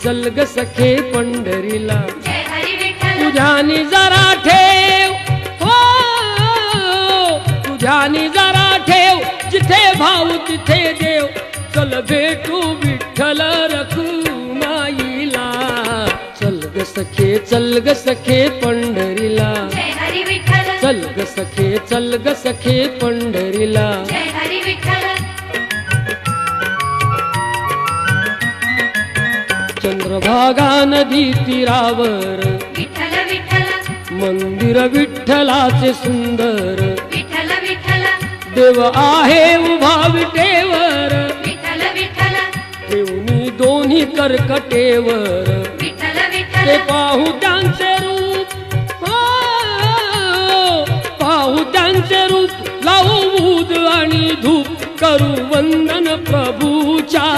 चल ग सखे पंढरीला तुझ्यानी जरा ठेव हो तुझ्यानी जरा ठेव जिथे भाऊ तिथे देव चल भेटू विठ्ठल रखुमाईला चल ग सखे पंढरीला चल ग सखे पंढरीला चंद्रभागा नदी तीरावर मंदिर विठ्ठलाचे सुंदर देव आहे उभा विटेवर देवनी दोन्ही कर्कटेवर ते पाहू त्यांचे रूप पाहू त्यांचे रूप लावू दूध आणि धूप करू वंदन प्रभूच्या